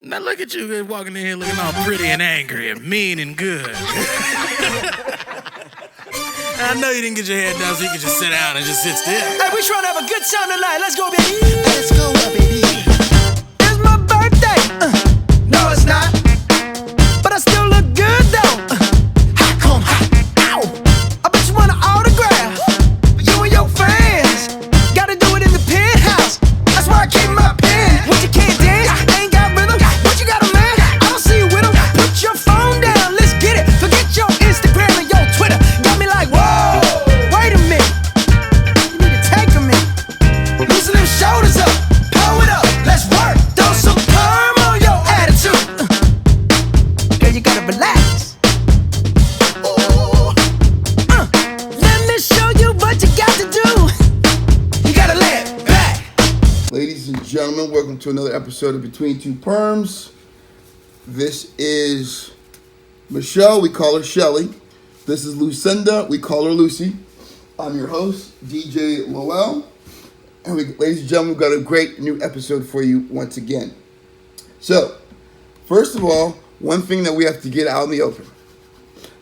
Now look at you walking in here looking all pretty and angry and mean and good. I know you didn't get your hair done so you could just sit down and just sit still. Hey, we trying to have a good time tonight. Let's go, baby. Let's go, baby. It's my birthday. No, it's not. But I still look good, though. How come? Ow. I bet you want an autograph. For you and your friends. Gotta do it in the penthouse. That's why I keep my pen. What you can't dance, ain't got rhythm. What you got a man? I don't see you with him. Put your phone down, let's get it. Forget your Instagram and your Twitter. Got me like, whoa, wait a minute. You need to take a minute. Loosen them shoulders up, pull it up, let's work. Throw some perm on your attitude. Girl, you gotta relax. Ooh. Let me show you what you got to do. You gotta lay it back. Ladies and gentlemen, welcome to another episode of Between Two Perms. This is Michelle, we call her Shelly. This is Lucinda, we call her Lucy. I'm your host, DJ Lowell. And ladies and gentlemen, we've got a great new episode for you once again. So, first of all, one thing that we have to get out in the open.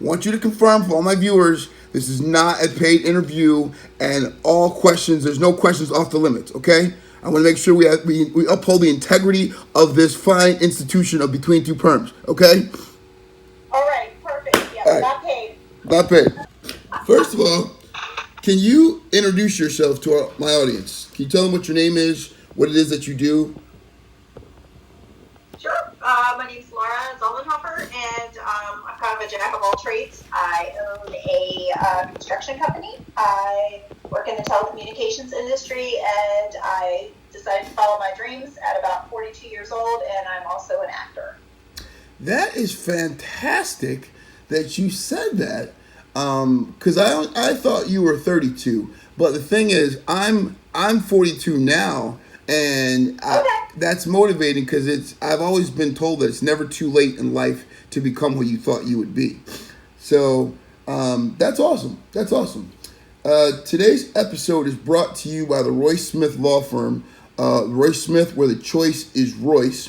I want you to confirm for all my viewers, this is not a paid interview and all questions, there's no questions off the limits, okay? I want to make sure we uphold the integrity of this fine institution of Between Two Perms, okay? All right, perfect. Yeah, All right. not paid. Not paid. First of all, can you introduce yourself to my audience? Can you tell them what your name is, what it is that you do? Sure. My name's Laura Zollinhofer, and I'm kind of a jack of all trades. I own a construction company. I work in the telecommunications industry, and I decided to follow my dreams at about 42 years old, and I'm also an actor. That is fantastic that you said that, because I thought you were 32, but the thing is, I'm 42 now, and that's motivating because I've always been told that it's never too late in life to become who you thought you would be. So that's awesome. That's awesome. Today's episode is brought to you by the Royce Smith Law Firm, Royce Smith, where the choice is Royce.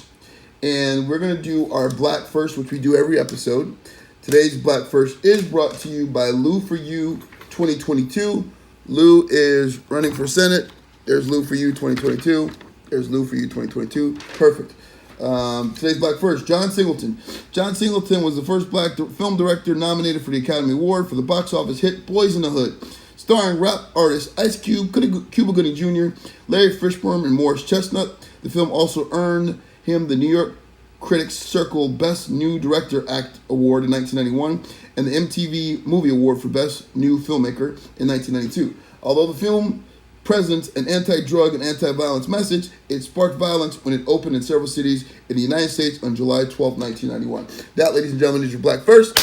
And we're going to do our Black First, which we do every episode. Today's Black First is brought to you by Lou for You 2022. Lou is running for Senate. There's Lou for You 2022. There's Lou for You 2022. Perfect. Today's Black First, John Singleton. John Singleton was the first black film director nominated for the Academy Award for the box office hit Boys in the Hood, starring rap artists Ice Cube, Cuba Gooding Jr., Larry Fishburne, and Morris Chestnut. The film also earned him the New York Critics Circle Best New Director Act Award in 1991 and the MTV Movie Award for Best New Filmmaker in 1992. Although the film presents an anti-drug and anti-violence message, it sparked violence when it opened in several cities in the United States on July 12, 1991. That, ladies and gentlemen, is your Black First.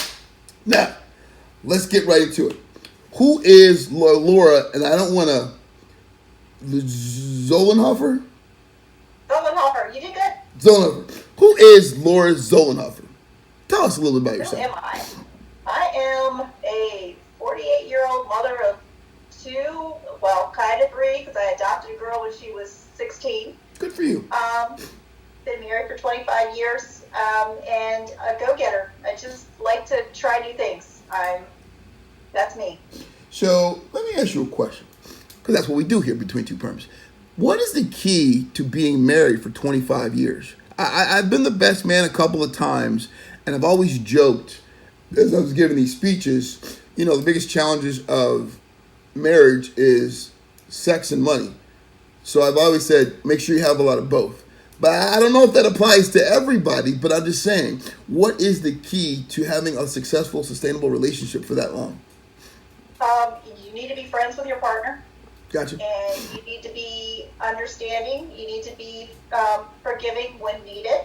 Now, let's get right into it. Who is Laura, and I don't want to... Zollinhofer? Zollinhofer, you did good. Zollinhofer. Who is Laura Zollinhofer? Tell us a little bit about Who yourself. am I? I am a 48-year-old mother of two, well, kind of three, because I adopted a girl when she was 16. Good for you. Been married for 25 years, and a go-getter. I just like to try new things. That's me. So, let me ask you a question, because that's what we do here Between Two Perms. What is the key to being married for 25 years? I've been the best man a couple of times, and I've always joked, as I was giving these speeches, you know, the biggest challenges of marriage is sex and money. So I've always said, make sure you have a lot of both. But I don't know if that applies to everybody, but I'm just saying, what is the key to having a successful, sustainable relationship for that long? You need to be friends with your partner. Gotcha. And you need to be understanding. You need to be forgiving when needed.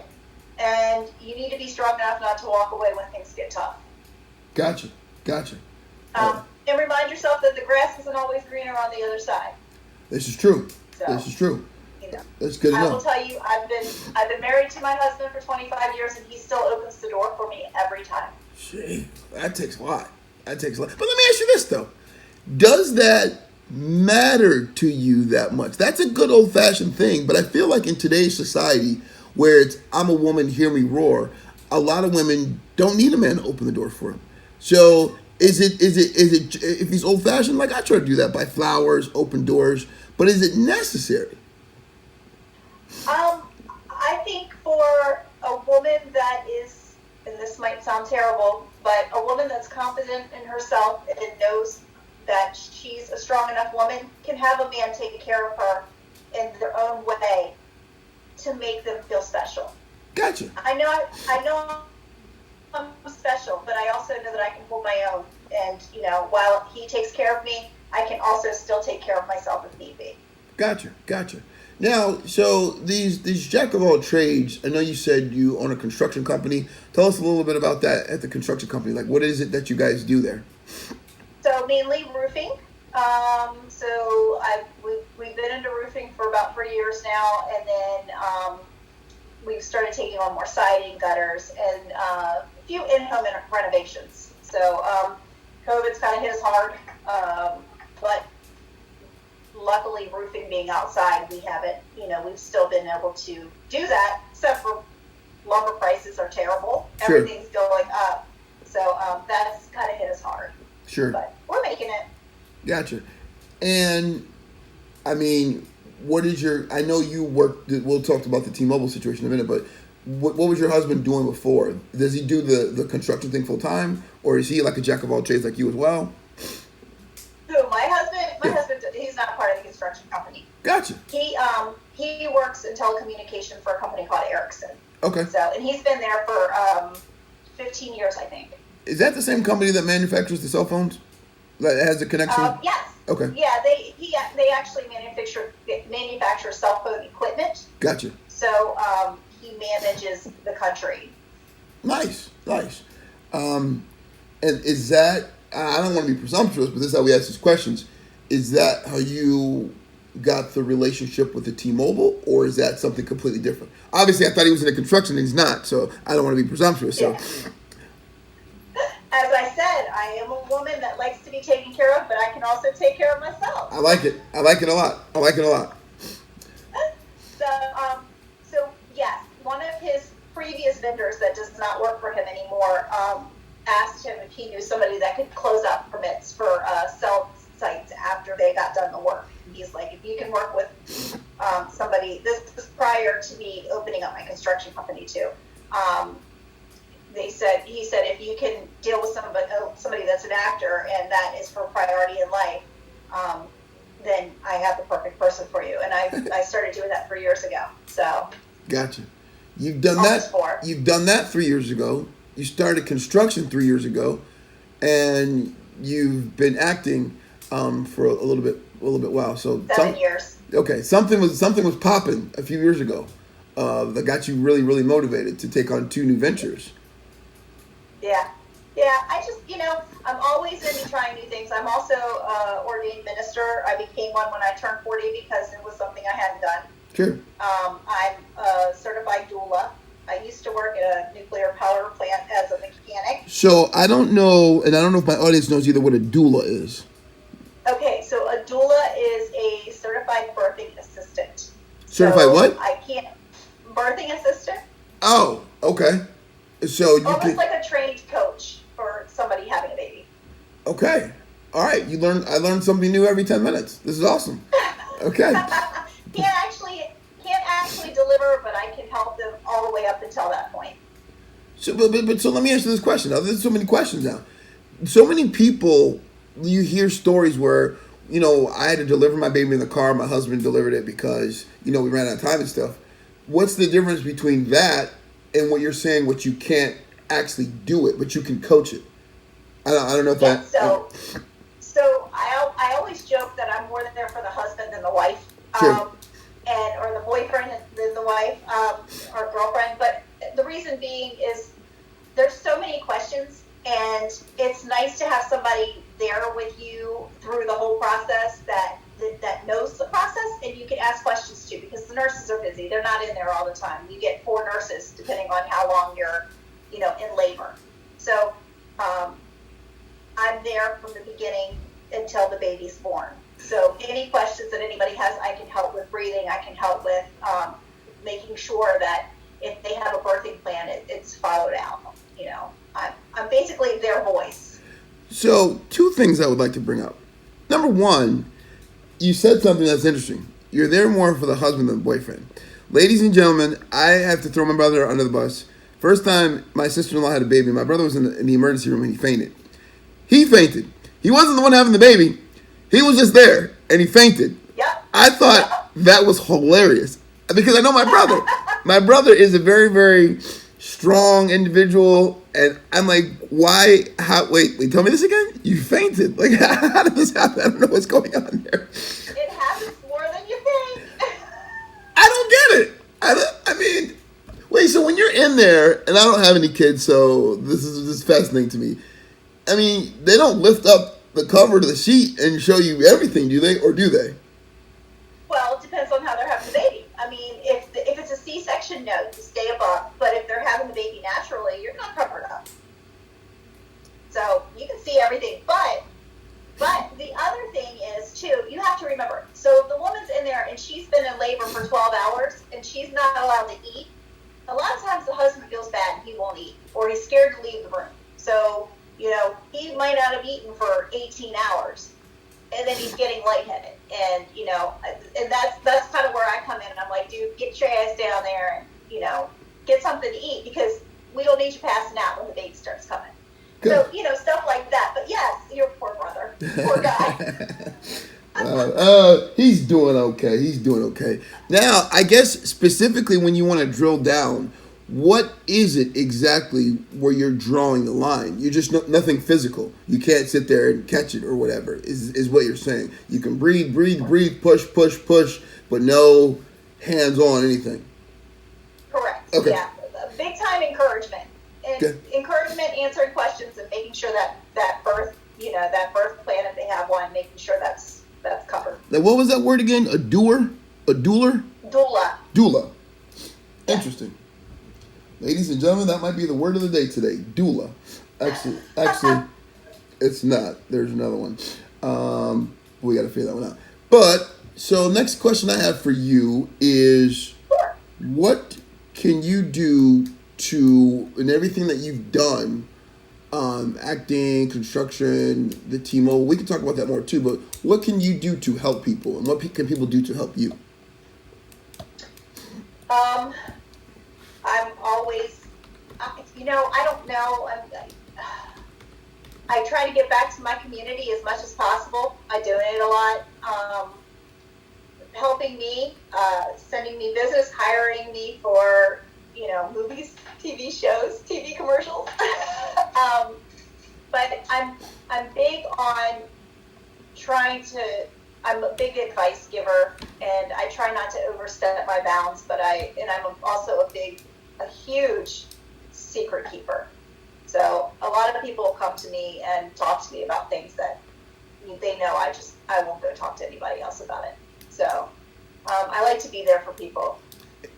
And you need to be strong enough not to walk away when things get tough. Gotcha. And remind yourself that the grass isn't always greener on the other side. This is true. So, This is true. You know, That's good I will enough. tell you, I've been married to my husband for 25 years, and he still opens the door for me every time. Gee, that takes a lot. But let me ask you this, though. Does that matter to you that much? That's a good old-fashioned thing, but I feel like in today's society, where it's I'm a woman, hear me roar. A lot of women don't need a man to open the door for them. So is it if he's old fashioned, like I try to do that, buy flowers, open doors, but is it necessary? I think for a woman that is, and this might sound terrible, but a woman that's confident in herself and knows that she's a strong enough woman can have a man take care of her in their own way to make them feel special. Gotcha. I know I'm special, but I also know that I can hold my own. And, while he takes care of me, I can also still take care of myself if need be. Gotcha. Now, so these jack of all trades, I know you said you own a construction company. Tell us a little bit about that at the construction company. Like, what is it that you guys do there? So mainly roofing. We've been into roofing for about 3 years now, and then we've started taking on more siding, gutters, and a few in-home renovations. So COVID's kind of hit us hard, but luckily roofing being outside, we haven't, we've still been able to do that, except for lumber prices are terrible. Sure. Everything's going up. So that's kind of hit us hard. Sure. But we're making it. Gotcha. And, I mean, what is I know you worked, we'll talk about the T-Mobile situation in a minute, but what was your husband doing before? Does he do the construction thing full time, or is he like a jack of all trades like you as well? Who, my husband? My husband, he's not part of the construction company. Gotcha. He works in telecommunication for a company called Ericsson. Okay. So, and he's been there for 15 years, I think. Is that the same company that manufactures the cell phones? That has a connection? Yes. Okay. Yeah, they actually manufacture cell phone equipment. Gotcha. So he manages the country. Nice. And is that, I don't want to be presumptuous, but this is how we ask these questions. Is that how you got the relationship with the T-Mobile, or is that something completely different? Obviously, I thought he was in the construction, and he's not, so I don't want to be presumptuous. So. Yeah. As I said, I am a woman that likes to be taken care of, but I can also take care of myself. I like it a lot. So yes, one of his previous vendors that does not work for him anymore asked him if he knew somebody that could close out permits for cell sites after they got done the work. And he's like, if you can work with somebody, this was prior to me opening up my construction company too. He said, if you can deal with somebody that's an actor and that is for priority in life, then I have the perfect person for you. And I started doing that 3 years ago. So. Gotcha. You've done that. 4. You've done that 3 years ago. You started construction 3 years ago, and you've been acting for a little bit while. So 7 years. Okay, something was popping a few years ago that got you really, really motivated to take on 2 new ventures. Yeah. I just, I'm always into trying new things. I'm also ordained minister. I became one when I turned 40 because it was something I hadn't done. Sure. I'm a certified doula. I used to work at a nuclear power plant as a mechanic. So I don't know, and I don't know if my audience knows either what a doula is. Okay, so a doula is a certified birthing assistant. Certified what? Birthing assistant. Oh, okay. So you almost like a trained coach for somebody having a baby. Okay. All right. I learned something new every 10 minutes. This is awesome. Okay. Can't actually deliver, but I can help them all the way up until that point. So, but so let me answer this question. Now, there's so many questions now. So many people, you hear stories where, I had to deliver my baby in the car. My husband delivered it because, we ran out of time and stuff. What's the difference between that and what you're saying, what you can't actually do it, but you can coach it? I don't know if So I always joke that I'm more there for the husband than the wife. Sure. Or the boyfriend than the wife, or girlfriend. But the reason being is there's so many questions, and it's nice to have somebody there with you through the whole process that knows the process, and you can ask questions too, because the nurses are busy. They're not in there all the time. You get 4 nurses depending on how long you're, in labor. So I'm there from the beginning until the baby's born. So any questions that anybody has, I can help with breathing. I can help with making sure that if they have a birthing plan, it's followed out. You know, I'm basically their voice. So, two things I would like to bring up. Number one, you said something that's interesting. You're there more for the husband than the boyfriend. Ladies and gentlemen, I have to throw my brother under the bus. First time my sister-in-law had a baby, my brother was in the emergency room and he fainted. He fainted. He wasn't the one having the baby. He was just there and he fainted. Yep. I thought that was hilarious because I know my brother. My brother is a very, very strong individual, and I'm like, why? How? Wait, tell me this again? You fainted. Like, how did this happen? I don't know what's going on there. It happens more than you think. I don't get it. I mean, wait, so when you're in there, and I don't have any kids, so this is fascinating to me. I mean, they don't lift up the cover to the sheet and show you everything, do they? Or do they? Well, it depends on how they're having the baby. I mean, if it's a C-section, no, you stay above. But if they're having the baby naturally, you're not covered up. So you can see everything. But the other thing is, too, you have to remember, so if the woman's in there and she's been in labor for 12 hours and she's not allowed to eat, a lot of times the husband feels bad and he won't eat, or he's scared to leave the room. So, you know, he might not have eaten for 18 hours, and then he's getting lightheaded. And, you know, and that's kind of where I come in. And I'm like, dude, get your ass down there and, you know, get something to eat, because we don't need you passing out when the baby starts coming. Good. So, you know, stuff like that. But yes, your poor brother. Poor guy. He's doing okay. He's doing okay. Now, I guess specifically when you want to drill down, what is it exactly where you're drawing the line? You're just nothing physical. You can't sit there and catch it or whatever, is what you're saying. You can breathe, push, but no hands-on anything. Correct. Okay. Yeah. Big time encouragement. And okay. Encouragement, answering questions, and making sure that birth, you know, that birth plan, if they have one, making sure that's covered. Now, what was that word again? A doer? A doula? Doula. Yeah. Interesting. Ladies and gentlemen, that might be the word of the day today. Doula. Actually, it's not. There's another one. We got to figure that one out. But, so next question I have for you is, what can you do to, in everything that you've done, acting, construction, the T-Mobile, we can talk about that more too, but what can you do to help people, and what can people do to help you? I'm always, you know, I don't know. I try to get back to my community as much as possible. I donate a lot. Helping me, sending me business, hiring me for, you know, movies, TV shows, TV commercials. But I'm big on I'm a big advice giver, and I try not to overstep my bounds, but I'm also a huge secret keeper. So a lot of people come to me and talk to me about things that they know I won't go talk to anybody else about it. So I like to be there for people.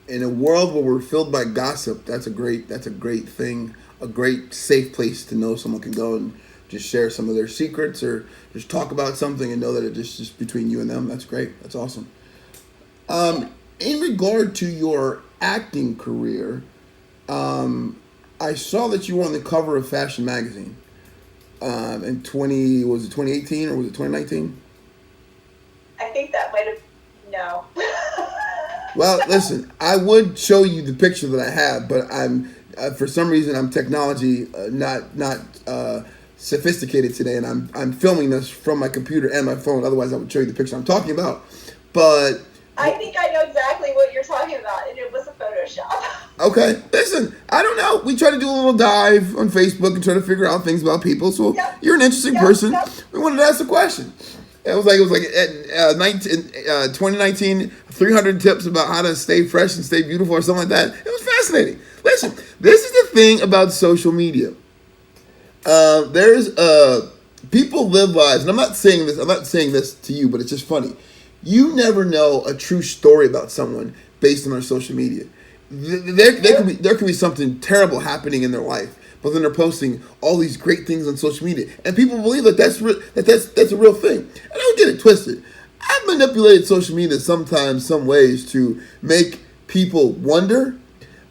In a world where we're filled by gossip, that's a great thing, a great safe place to know someone can go and just share some of their secrets or just talk about something and know that it's just between you and them. That's great. That's awesome. In regard to your acting career, I saw that you were on the cover of Fashion Magazine in 2018 or was it 2019? I think that might have, no. Well, listen, I would show you the picture that I have, but I'm for some reason I'm technology not sophisticated today, and I'm filming this from my computer and my phone. Otherwise, I would show you the picture I'm talking about. But I think I know exactly what you're talking about, and it was a Photoshop. Okay, listen, I don't know. We try to do a little dive on Facebook and try to figure out things about people. So You're an interesting person. Yep. We wanted to ask a question. It was like 2019, 300 tips about how to stay fresh and stay beautiful or something like that. It was fascinating. Listen, this is the thing about social media. People live lives, and I'm not saying this to you, but it's just funny. You never know a true story about someone based on their social media. There could be something terrible happening in their life, but then they're posting all these great things on social media, and people believe that's a real thing. And I don't get it twisted. I've manipulated social media sometimes, some ways, to make people wonder,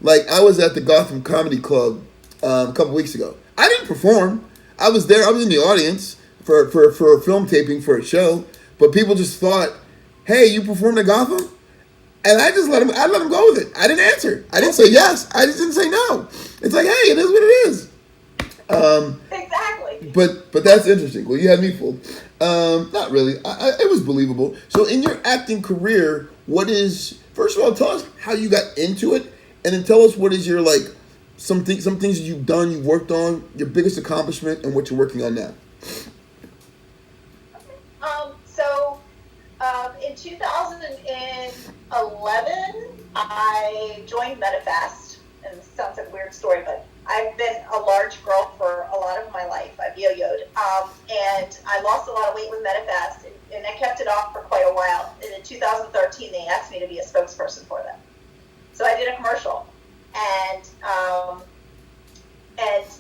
Like, I was at the Gotham Comedy Club a couple weeks ago. I didn't perform. I was there. I was in the audience for a film taping for a show. But people just thought, hey, you performed at Gotham? And I just let him go with it. I didn't answer. I didn't say yes. I just didn't say no. It's like, hey, it is what it is. Exactly. But that's interesting. Well, you had me fooled. Not really. It was believable. So in your acting career, first of all, tell us how you got into it, and then tell us what is your, like, some things that you've done, you've worked on, your biggest accomplishment, and what you're working on now. In 2011, I joined MetaFast, and this sounds like a weird story, but I've been a large girl for a lot of my life. I've yo-yoed, and I lost a lot of weight with MetaFast, and I kept it off for quite a while. And in 2013, they asked me to be a spokesperson for them. So I did a commercial, and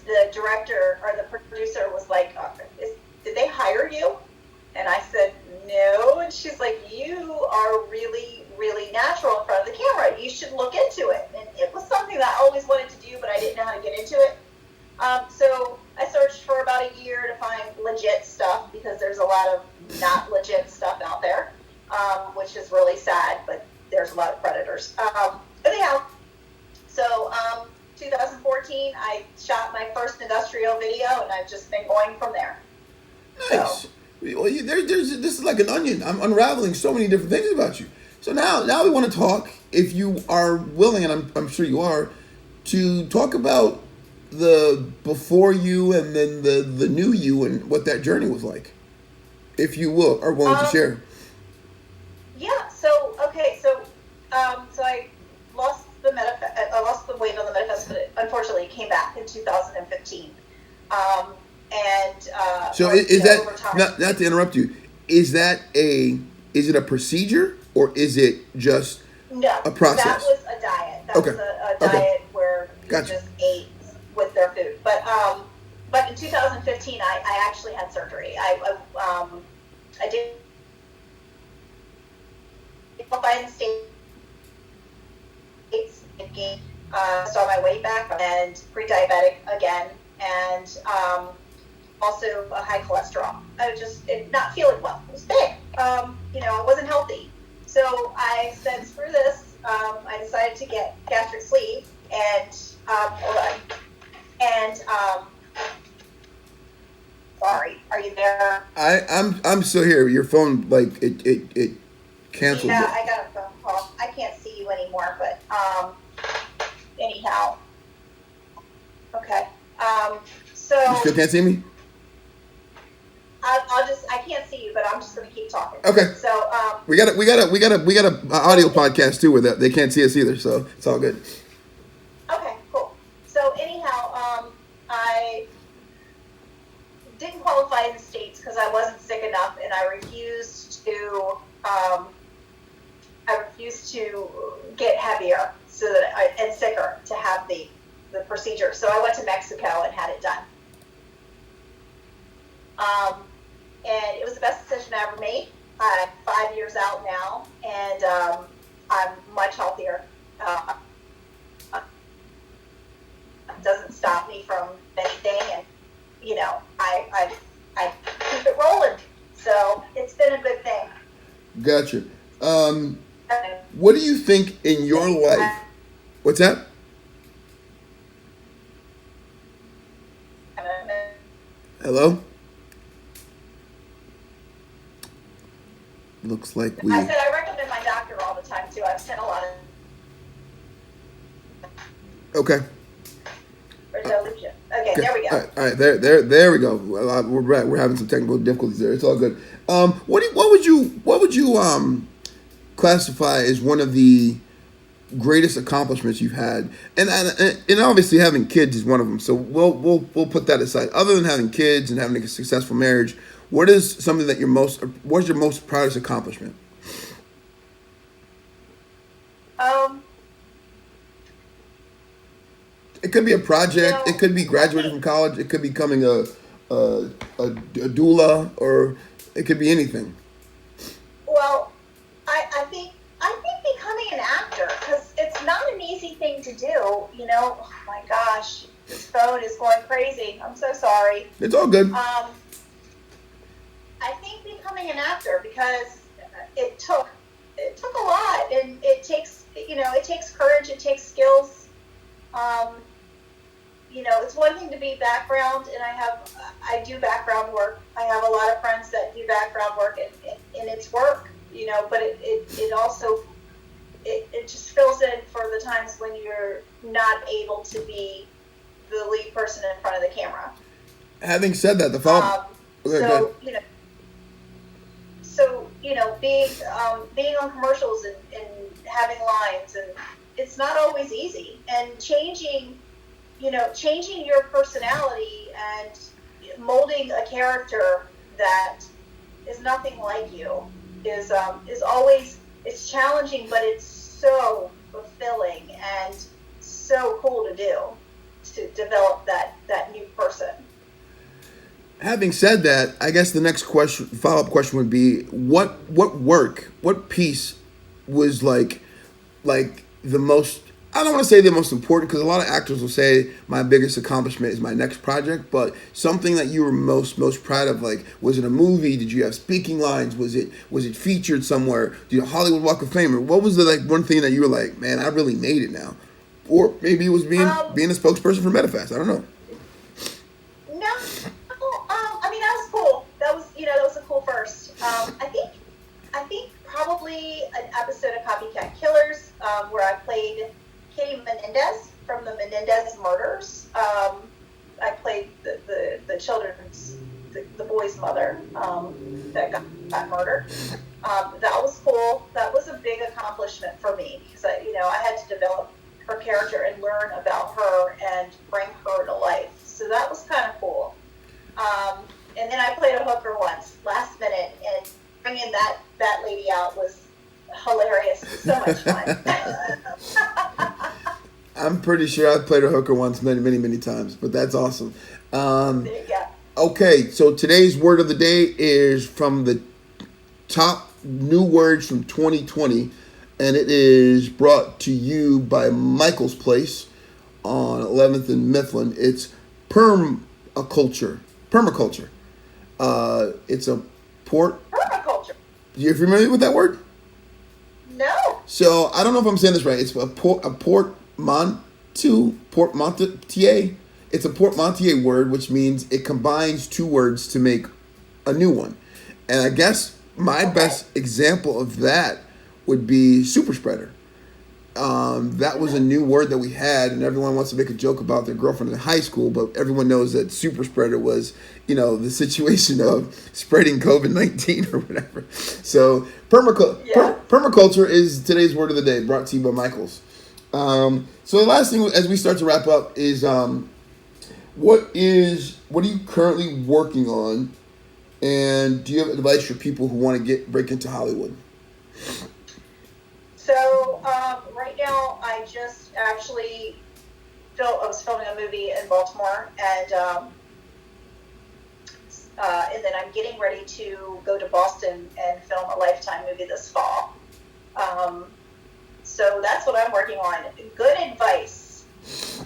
the director or the producer was like, did they hire you? And I said, no. And she's like, you are really, really natural in front of the camera. You should look into it. And it was something that I always wanted to do, but I didn't know how to get into it. So I searched for about a year to find legit stuff, because there's a lot of not legit stuff out there, which is really sad, but there's a lot of predators. Anyhow, so 2014, I shot my first industrial video, and I've just been going from there. Nice. So, Well, this is like an onion. I'm unraveling so many different things about you. So now we want to talk, if you are willing, and I'm sure you are, to talk about the before you and then the new you and what that journey was like, if you are willing to share. Yeah. So I lost the weight on the MetaFest, but it unfortunately came back in 2015. So is that, not to interrupt you, is it a procedure, or is it just a process? That was a diet. That was a diet where you just ate with their food. But in 2015, I actually had surgery. I did qualify in the States, saw my weight back, and pre-diabetic again, and also a high cholesterol. I was just not feeling well. It was big. I wasn't healthy. So I said, screw this. I decided to get gastric sleeve, and sorry, are you there? I'm still here. Your phone, like, it canceled. Yeah, I got a phone call. I can't see you anymore, but anyhow. Okay. So you still can't see me? I can't see you, but I'm just going to keep talking. Okay. So we got a audio podcast too, where they can't see us either, so it's all good. Okay, cool. So anyhow, I didn't qualify in the States because I wasn't sick enough, and I refused to get heavier and sicker to have the procedure. So I went to Mexico and had it done. And it was the best decision I ever made. I'm 5 years out now, and I'm much healthier. It doesn't stop me from anything, and I keep it rolling. So it's been a good thing. Gotcha. What do you think in your life? What's that? Hello? Looks like we... I said I recommend my doctor all the time, too. I've sent a lot of... Okay. Resolution. Okay, there we go. All right, there we go. We're having some technical difficulties there. It's all good. What would you classify as one of the greatest accomplishments you've had? And obviously having kids is one of them. So we'll put that aside. Other than having kids and having a successful marriage, what is something that what's your most proudest accomplishment? It could be a project. It could be graduating from college. It could be becoming a doula, or it could be anything. Well, I think becoming an actor, because it's not an easy thing to do, oh my gosh, this phone is going crazy. I'm so sorry. It's all good. I think becoming an actor, because it took a lot, and it takes courage, it takes skills. It's one thing to be background, and I do background work. I have a lot of friends that do background work, and it's work, but it also just fills in for the times when you're not able to be the lead person in front of the camera. Having said that, the follow. Being on commercials and having lines, and it's not always easy. And changing your personality and molding a character that is nothing like you is always, it's challenging, but it's so fulfilling and so cool to do, to develop that new person. Having said that, I guess the next follow-up question would be, what piece was like the most, I don't want to say the most important, because a lot of actors will say my biggest accomplishment is my next project, but something that you were most proud of, like, was it a movie? Did you have speaking lines? Was it featured somewhere? Did you Hollywood Walk of Fame? Or what was the one thing that you were like, man, I really made it now? Or maybe it was being a spokesperson for MetaFast. I don't know. That was cool. That was a cool first. I think probably an episode of Copycat Killers, where I played Kitty Menendez from the Menendez murders. I played the children's, the boy's mother that got murdered. That was cool. That was a big accomplishment for me, because I had to develop her character and learn about her and bring her to life. So that was kind of cool. And then I played a hooker once, last minute, and bringing that lady out was hilarious. It was so much fun. I'm pretty sure I've played a hooker once many times, but that's awesome. Yeah. Okay, so today's word of the day is from the top new words from 2020, and it is brought to you by Michael's Place on 11th and Mifflin. It's permaculture. It's a Permaculture. You familiar with that word? No. So I don't know if I'm saying this right. It's a portmanteau. It's a portmanteau word, which means it combines two words to make a new one. And I guess my best example of that would be super spreader. That was a new word that we had, and everyone wants to make a joke about their girlfriend in high school, but everyone knows that super spreader was, the situation of spreading COVID-19 or whatever. So permaculture is today's word of the day, brought to you by Michaels. So the last thing, as we start to wrap up, is what are you currently working on, and do you have advice for people who want to break into Hollywood? So right now, I just actually I was filming a movie in Baltimore, and then I'm getting ready to go to Boston and film a Lifetime movie this fall. So that's what I'm working on. Good advice: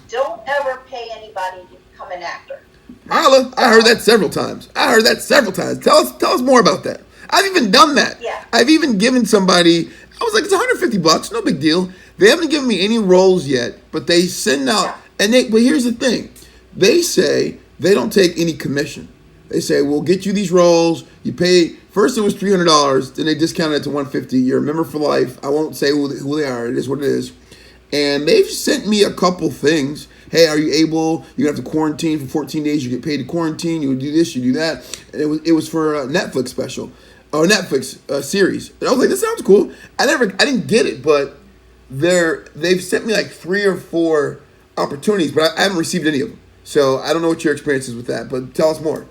don't ever pay anybody to become an actor. Holla! I heard that several times. Tell us more about that. I've even done that. Yeah. I've even given somebody, I was like, it's $150, no big deal. They haven't given me any roles yet, but they send out, but here's the thing. They say they don't take any commission. They say, we'll get you these roles. You pay, first it was $300, then they discounted it to $150. You're a member for life. I won't say who they are. It is what it is. And they've sent me a couple things. Hey, are you able? You have to quarantine for 14 days. You get paid to quarantine. You do this, you do that. And it was for a Netflix special, or Netflix series. And I was like, this sounds cool. I didn't get it, but they've sent me like 3 or 4 opportunities, but I haven't received any of them. So I don't know what your experience is with that, but tell us more.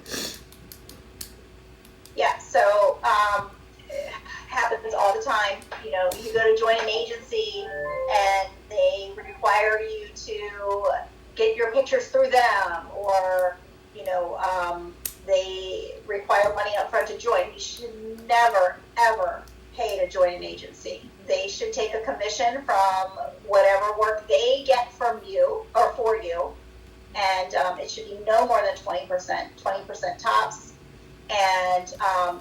Yeah, so it happens all the time. You go to join an agency and they require you to get your pictures through them, or they require money up front to join. You should never ever pay to join an agency. they should take a commission from whatever work they get from you or for you, and it should be no more than 20% tops. And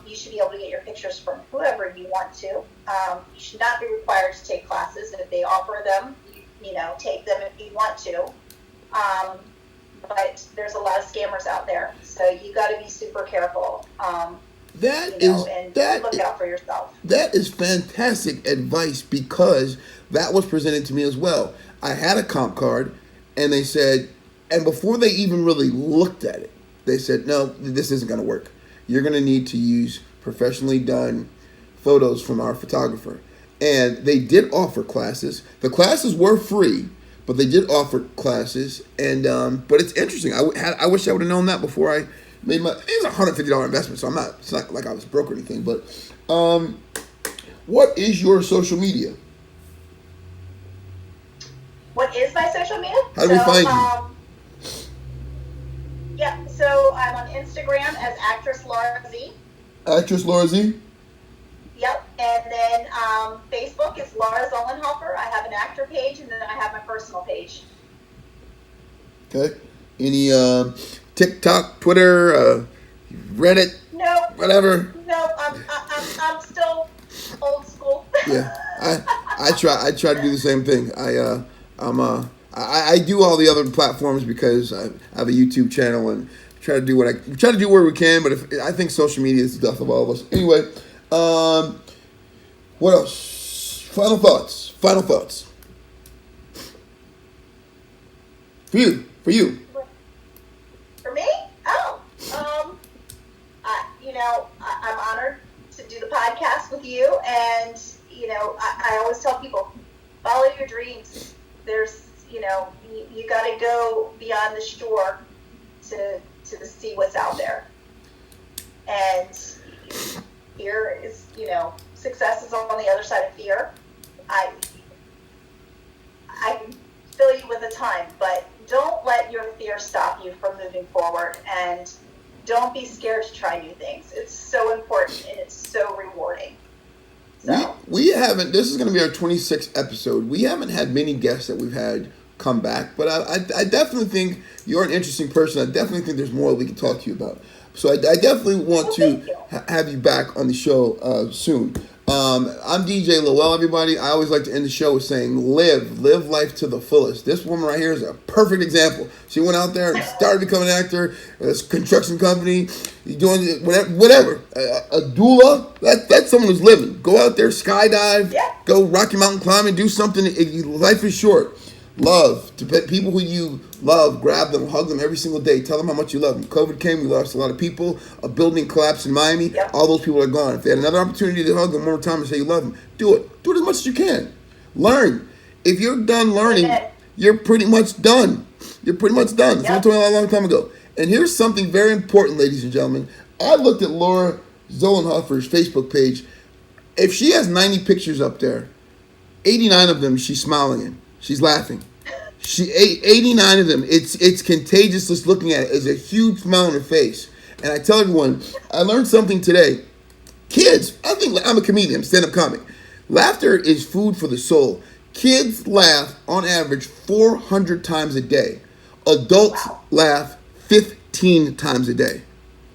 you should be able to get your pictures from whoever you want to. You should not be required to take classes. If they offer them, you know, take them if you want to. But there's a lot of scammers out there, so you got to be super careful. Look out for yourself. That is fantastic advice, because that was presented to me as well. I had a comp card, and they said, and before they even really looked at it, they said, no, this isn't going to work. You're going to need to use professionally done photos from our photographer. And they did offer classes. The classes were free, but they did offer classes. And but it's interesting. I wish I would have known that before I made my. It was $150 investment, so it's not like I was broke or anything. But what is your social media? What is my social media? How do we find you? Yeah, so I'm on Instagram as actress Laura Z. Actress Laura Z? Yep, and then Facebook is Laura Zollinhofer. I have an actor page, and then I have my personal page. Okay. Any TikTok, Twitter, Reddit? No. Whatever? No, I'm still old school. Yeah, I try to do the same thing. I do all the other platforms because I have a YouTube channel and try to do where we can. But I think social media is the death of all of us. Anyway, what else? Final thoughts. For you. For me? Oh, I'm honored to do the podcast with you, and I always tell people, follow your dreams. There's you got to go beyond the shore to see what's out there. And fear is, success is on the other side of fear. I can fill you with a time, but don't let your fear stop you from moving forward, and don't be scared to try new things. It's so important, and it's so rewarding. So we haven't. This is going to be our 26th episode. We haven't had many guests that we've had come back, but I definitely think you're an interesting person. I definitely think there's more we can talk to you about. So I definitely want to have you back on the show soon. I'm DJ Lowell, everybody. I always like to end the show with saying, live life to the fullest. This woman right here is a perfect example. She went out there and started becoming an actor, a construction company, doing whatever. A doula, that's someone who's living. Go out there, skydive, go Rocky Mountain climbing, do something. Life is short. Love. To people who you love, grab them, hug them every single day. Tell them how much you love them. COVID came, we lost a lot of people. A building collapsed in Miami. All those people are gone. If they had another opportunity to hug them one more time and say you love them, do it. Do it as much as you can. Learn. If you're done learning, you're pretty much done. You're pretty much done. Someone told me a long time ago. And here's something very important, ladies and gentlemen. I looked at Laura Zollinhofer's Facebook page. If she has 90 pictures up there, 89 of them she's smiling in. She's laughing. 89 of them. It's contagious just looking at it. It's a huge smile on her face. And I tell everyone, I learned something today. Kids, I'm a comedian, I'm stand-up comic. Laughter is food for the soul. Kids laugh on average 400 times a day. Adults laugh 15 times a day.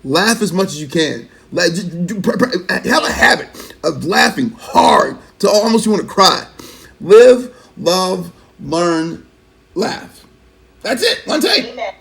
Laugh as much as you can. Have a habit of laughing hard till almost you want to cry. Live, love, learn, laugh. That's it. One take. Amen.